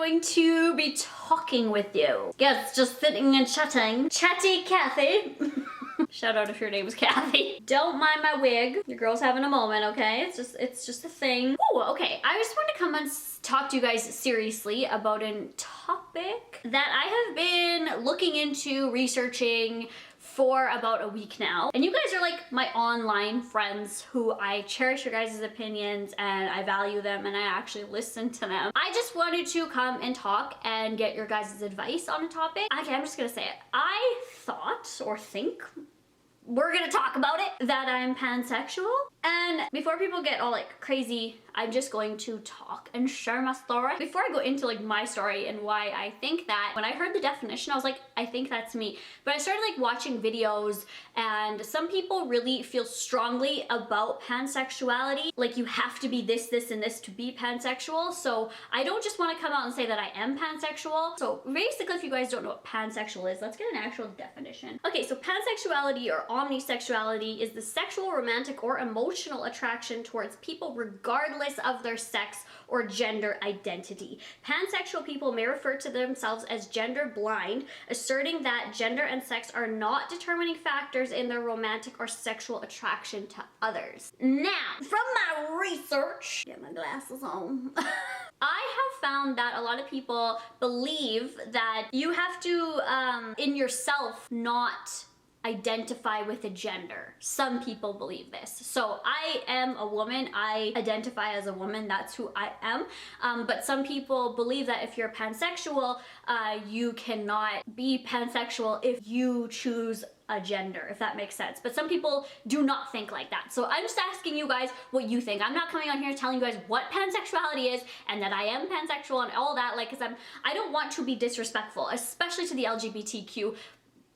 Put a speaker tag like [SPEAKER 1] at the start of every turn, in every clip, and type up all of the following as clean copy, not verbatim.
[SPEAKER 1] going to be talking with you. Yes, just sitting and chatting. Chatty Kathy. Shout out if your name is Kathy. Don't mind my wig. Your girl's having a moment, okay? It's just a thing. Ooh, okay. I just want to come and talk to you guys seriously about a topic that I have been looking into, researching for about a week now. And you guys are like my online friends who I cherish your guys' opinions and I value them and I actually listen to them. I just wanted to come and talk and get your guys' advice on a topic. Okay, I'm just gonna say it. I thought or think we're gonna talk about it, that I'm pansexual. And before people get all like crazy, I'm just going to talk and share my story. Before I go into like my story and why I think that, when I heard the definition, I was like, I think that's me. But I started like watching videos and some people really feel strongly about pansexuality. Like you have to be this, this, and this to be pansexual. So I don't just want to come out and say that I am pansexual. So basically, if you guys don't know what pansexual is, let's get an actual definition. Okay, so pansexuality or omnisexuality is the sexual, romantic, or emotional attraction towards people regardless of their sex or gender identity. Pansexual people may refer to themselves as gender blind, asserting that gender and sex are not determining factors in their romantic or sexual attraction to others. Now, from my research, get my glasses on, I have found that a lot of people believe that you have to, in yourself, not identify with a gender. Some people believe this. So I am a woman. I identify as a woman. That's who I am. But some people believe that if you're pansexual, you cannot be pansexual if you choose a gender, if that makes sense. But some people do not think like that. So I'm just asking you guys what you think. I'm not coming on here telling you guys what pansexuality is and that I am pansexual and all that, like, because I don't want to be disrespectful, especially to the LGBTQ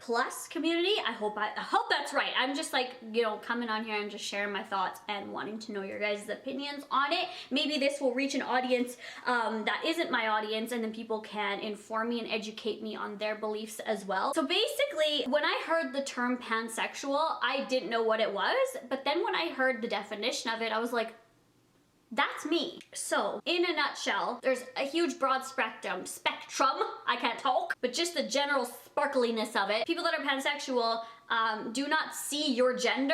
[SPEAKER 1] plus community. I hope that's right. I'm just like, you know, coming on here and just sharing my thoughts and wanting to know your guys' opinions on it. Maybe this will reach an audience that isn't my audience, and then people can inform me and educate me on their beliefs as well. So basically, when I heard the term pansexual, I didn't know what it was, but then when I heard the definition of it, I was like, that's me. So, in a nutshell, there's a huge broad spectrum, I can't talk, but just the general sparkliness of it. People that are pansexual do not see your gender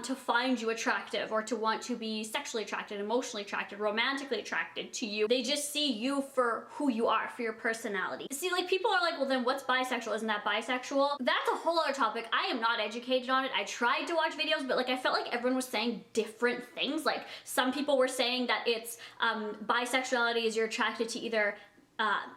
[SPEAKER 1] to find you attractive or to want to be sexually attracted, emotionally attracted, romantically attracted to you. They just see you for who you are, for your personality. See, like, people are like, well, then what's bisexual? Isn't that bisexual? That's a whole other topic. I am not educated on it. I tried to watch videos, but like, I felt like everyone was saying different things. Like, some people were saying that it's bisexuality is you're attracted to either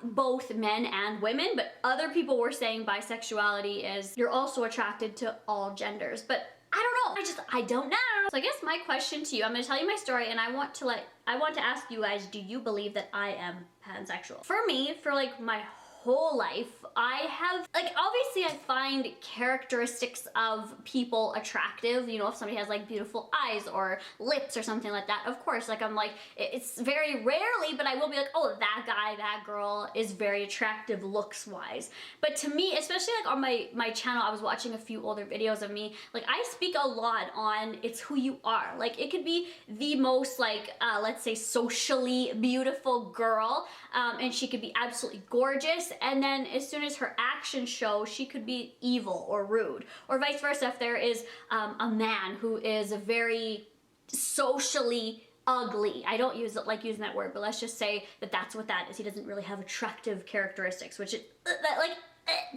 [SPEAKER 1] both men and women, but other people were saying bisexuality is you're also attracted to all genders. But I don't know. I don't know. So I guess my question to you, I'm gonna tell you my story, and I want to ask you guys, do you believe that I am pansexual? For me, for like my whole life, I have, like, obviously I find characteristics of people attractive. You know, if somebody has like beautiful eyes or lips or something like that, of course, like, I'm like, it's very rarely, but I will be like, oh, that guy, that girl is very attractive looks wise. But to me, especially like on my channel, I was watching a few older videos of me, like, I speak a lot on it's who you are. Like, it could be the most like, let's say socially beautiful girl, and she could be absolutely gorgeous, and then as soon as her actions show, she could be evil or rude, or vice versa. If there is a man who is very socially ugly, I don't use it like using that word, but let's just say that that's what that is. He doesn't really have attractive characteristics, which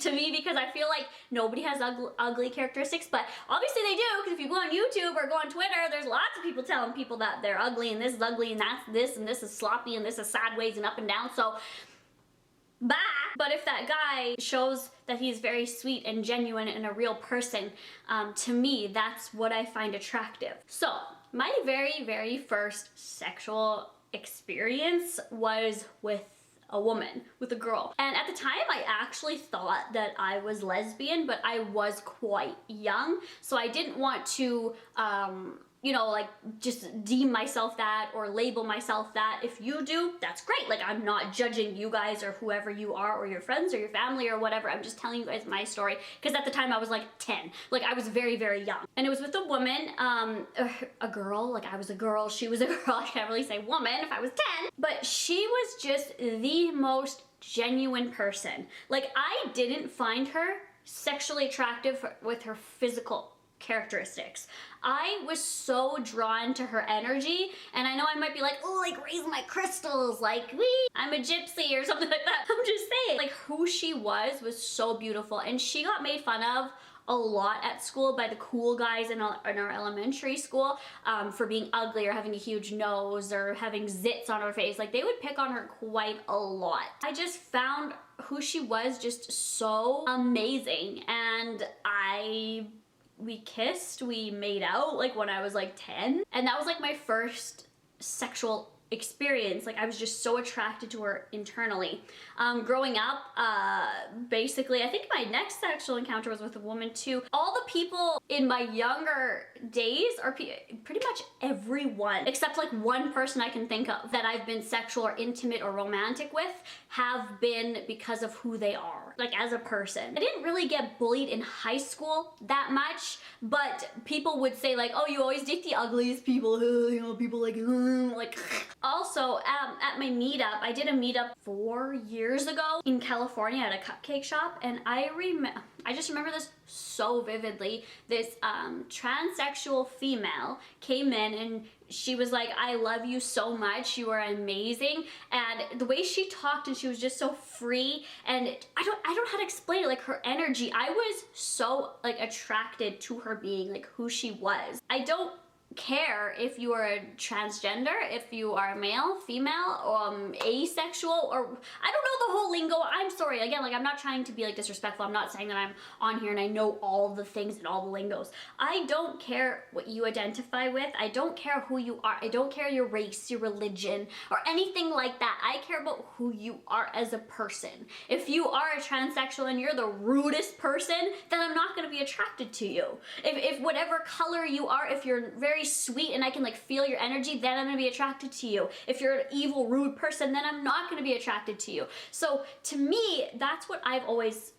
[SPEAKER 1] to me, because I feel like nobody has ugly characteristics, but obviously they do, because if you go on YouTube or go on Twitter, there's lots of people telling people that they're ugly, and this is ugly, and that's this, and this is sloppy, and this is sideways and up and down. So bye. But if that guy shows that he's very sweet and genuine and a real person, to me, that's what I find attractive. So my very, very first sexual experience was with a woman, with a girl. And at the time, I actually thought that I was lesbian, but I was quite young, so I didn't want to you know, like just deem myself that or label myself that. If you do, that's great. Like, I'm not judging you guys or whoever you are or your friends or your family or whatever. I'm just telling you guys my story, because at the time I was like 10. Like, I was very, very young. And it was with a woman, a girl. Like, I was a girl, she was a girl. I can't really say woman if I was 10. But she was just the most genuine person. Like, I didn't find her sexually attractive with her physical characteristics. I was so drawn to her energy, and I know I might be like, oh, like, raise my crystals, like, wee, I'm a gypsy or something like that. I'm just saying, like, who she was so beautiful, and she got made fun of a lot at school by the cool guys in our elementary school for being ugly or having a huge nose or having zits on her face. Like, they would pick on her quite a lot. I just found who she was just so amazing, and we kissed, we made out like when I was like 10, and that was like my first sexual experience. Like, I was just so attracted to her internally. Growing up, basically, I think my next sexual encounter was with a woman too. All the people in my younger days are pretty much everyone, except like one person I can think of that I've been sexual or intimate or romantic with, have been because of who they are, like as a person. I didn't really get bullied in high school that much, but people would say like, oh, you always date the ugliest people, you know, people like Also, at my meetup, I did a meetup 4 years ago in California at a cupcake shop, and I just remember this so vividly. This transsexual female came in and she was like, I love you so much, you are amazing. And the way she talked, and she was just so free, and I don't know how to explain it, like her energy. I was so like attracted to her being like who she was. I don't care if you are a transgender, if you are male, female, asexual, or I don't know the whole lingo. I'm sorry, again, like, I'm not trying to be like disrespectful. I'm not saying that I'm on here and I know all the things and all the lingos. I don't care what you identify with. I don't care who you are. I don't care your race, your religion, or anything like that. I care about who you are as a person. If you are a transsexual and you're the rudest person, then I'm not going to be attracted to you. If whatever color you are, if you're very sweet and I can like feel your energy, then I'm gonna be attracted to you. If you're an evil, rude person, then I'm not gonna be attracted to you. So to me, that's what I've always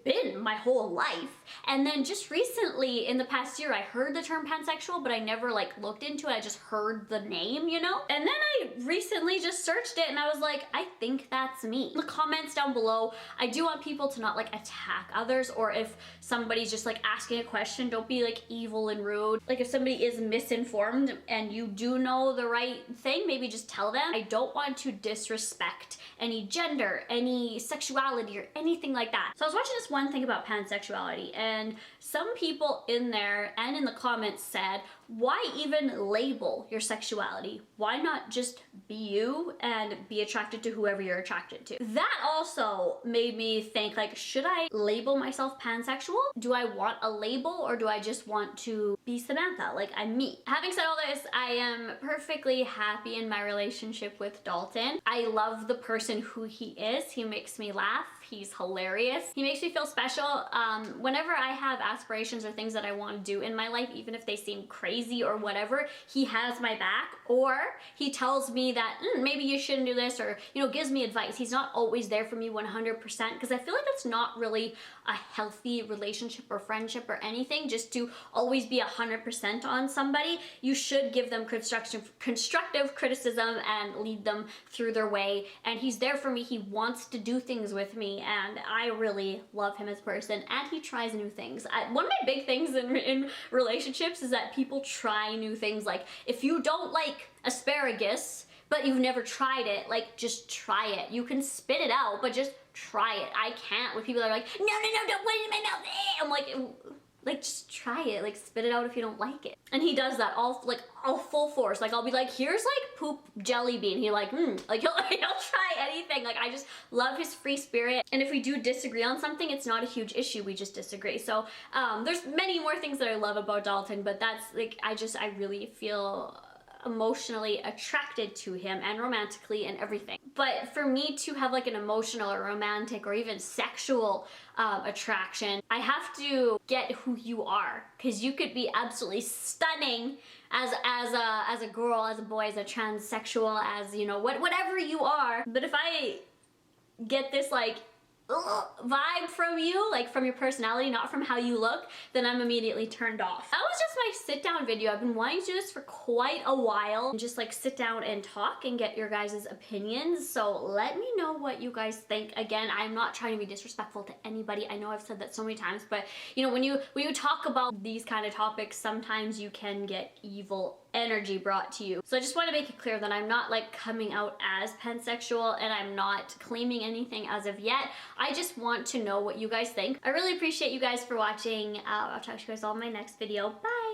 [SPEAKER 1] been my whole life. And then just recently in the past year, I heard the term pansexual, but I never like looked into it. I just heard the name, you know? And then I recently just searched it and I was like, I think that's me. In the comments down below, I do want people to not like attack others, or if somebody's just like asking a question, don't be like evil and rude. Like, if somebody is misinformed and you do know the right thing, maybe just tell them. I don't want to disrespect any gender, any sexuality, or anything like that. So I was watching this one thing about pansexuality, and some people in there and in the comments said, why even label your sexuality? Why not just be you and be attracted to whoever you're attracted to? That also made me think, like, should I label myself pansexual? Do I want a label, or do I just want to be Samantha, like I'm me? Having said all this, I am perfectly happy in my relationship with Dalton. I love the person who he is. He makes me laugh. He's hilarious. He makes me feel special. Whenever I have aspirations or things that I want to do in my life, even if they seem crazy or whatever, he has my back, or he tells me that maybe you shouldn't do this, or, you know, gives me advice. He's not always there for me 100%, because I feel like that's not really a healthy relationship or friendship or anything, just to always be 100% on somebody. You should give them constructive criticism and lead them through their way, and he's there for me. He wants to do things with me, and I really love him as a person, and he tries new things. One of my big things in relationships is that people try new things. Like, if you don't like asparagus, but you've never tried it, like, just try it. You can spit it out, but just try it. I can't with people that are like, no, don't put it in my mouth. I'm like, just try it, like, spit it out if you don't like it. And he does that all full force. Like, I'll be like, here's like poop jelly bean. He like, like he'll try anything. Like, I just love his free spirit. And if we do disagree on something, it's not a huge issue. We just disagree. So there's many more things that I love about Dalton, but that's like, I really feel emotionally attracted to him and romantically and everything. But for me to have like an emotional or romantic or even sexual attraction, I have to get who you are, because you could be absolutely stunning as a girl, as a boy, as a transsexual, as, you know, whatever you are. But if I get this like vibe from you, like from your personality, not from how you look, then I'm immediately turned off. That was just my sit down video. I've been wanting to do this for quite a while, and just like sit down and talk and get your guys' opinions. So let me know what you guys think. Again, I'm not trying to be disrespectful to anybody. I know I've said that so many times, but you know, when you talk about these kind of topics, sometimes you can get evil energy brought to you. So I just want to make it clear that I'm not like coming out as pansexual, and I'm not claiming anything as of yet. I just want to know what you guys think. I really appreciate you guys for watching. I'll talk to you guys all in my next video. Bye!